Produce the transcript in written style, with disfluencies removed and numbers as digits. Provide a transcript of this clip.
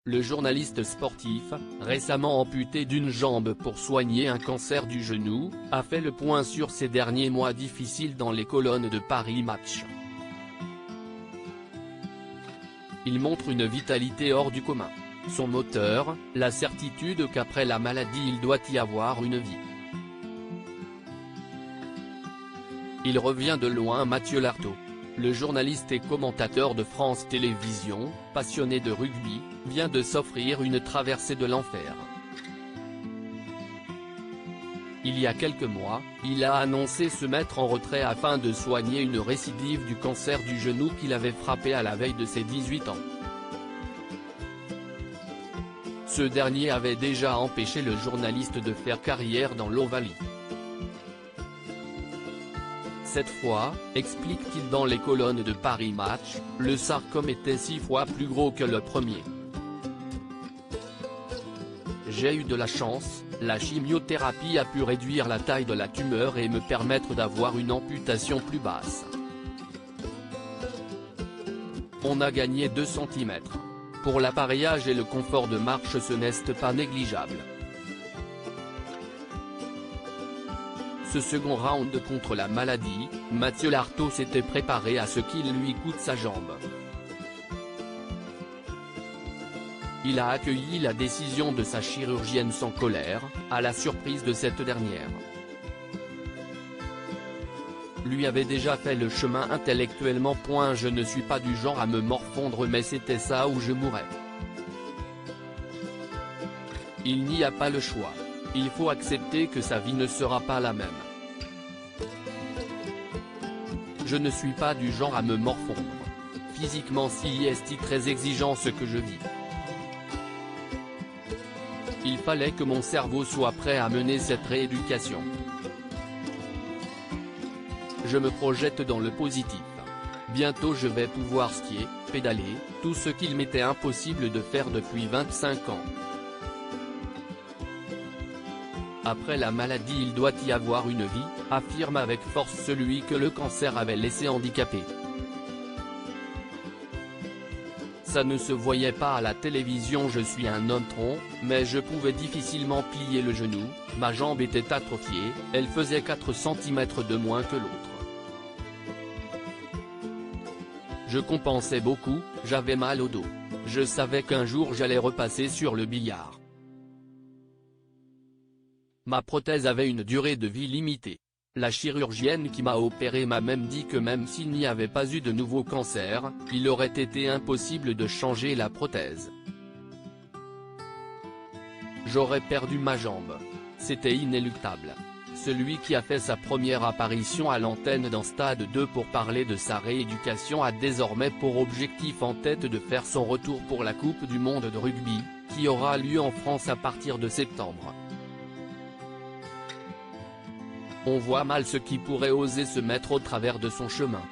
Le journaliste sportif, récemment amputé d'une jambe pour soigner un cancer du genou, a fait le point sur ces derniers mois difficiles dans les colonnes de Paris Match. Il montre une vitalité hors du commun. Son moteur, la certitude qu'après la maladie il doit y avoir une vie. Il revient de loin. Mathieu Lartaud, le journaliste et commentateur de France Télévisions, passionné de rugby, vient de s'offrir une traversée de l'enfer. Il y a quelques mois, il a annoncé se mettre en retrait afin de soigner une récidive du cancer du genou qu'il avait frappé à la veille de ses 18 ans. Ce dernier avait déjà empêché le journaliste de faire carrière dans l'Ovalie. Cette fois, explique-t-il dans les colonnes de Paris Match, le sarcome était 6 fois plus gros que le premier. J'ai eu de la chance, la chimiothérapie a pu réduire la taille de la tumeur et me permettre d'avoir une amputation plus basse. On a gagné 2 cm. Pour l'appareillage et le confort de marche ce n'est pas négligeable. Ce second round contre la maladie, Mathieu Lartaud s'était préparé à ce qu'il lui coûte sa jambe. Il a accueilli la décision de sa chirurgienne sans colère, à la surprise de cette dernière. Lui avait déjà fait le chemin intellectuellement. Je ne suis pas du genre à me morfondre mais c'était ça ou je mourrais. Il n'y a pas le choix. Il faut accepter que sa vie ne sera pas la même. Je ne suis pas du genre à me morfondre. Physiquement si est très exigeant ce que je vis. Il fallait que mon cerveau soit prêt à mener cette rééducation. Je me projette dans le positif. Bientôt je vais pouvoir skier, pédaler, tout ce qu'il m'était impossible de faire depuis 25 ans. Après la maladie il doit y avoir une vie, affirme avec force celui que le cancer avait laissé handicapé. Ça ne se voyait pas à la télévision. Je suis un homme tronc, mais je pouvais difficilement plier le genou, ma jambe était atrophiée, elle faisait 4 cm de moins que l'autre. Je compensais beaucoup, j'avais mal au dos. Je savais qu'un jour j'allais repasser sur le billard. Ma prothèse avait une durée de vie limitée. La chirurgienne qui m'a opéré m'a même dit que même s'il n'y avait pas eu de nouveau cancer, il aurait été impossible de changer la prothèse. J'aurais perdu ma jambe. C'était inéluctable. Celui qui a fait sa première apparition à l'antenne dans Stade 2 pour parler de sa rééducation a désormais pour objectif en tête de faire son retour pour la Coupe du monde de rugby, qui aura lieu en France à partir de septembre. On voit mal ce qui pourrait oser se mettre au travers de son chemin.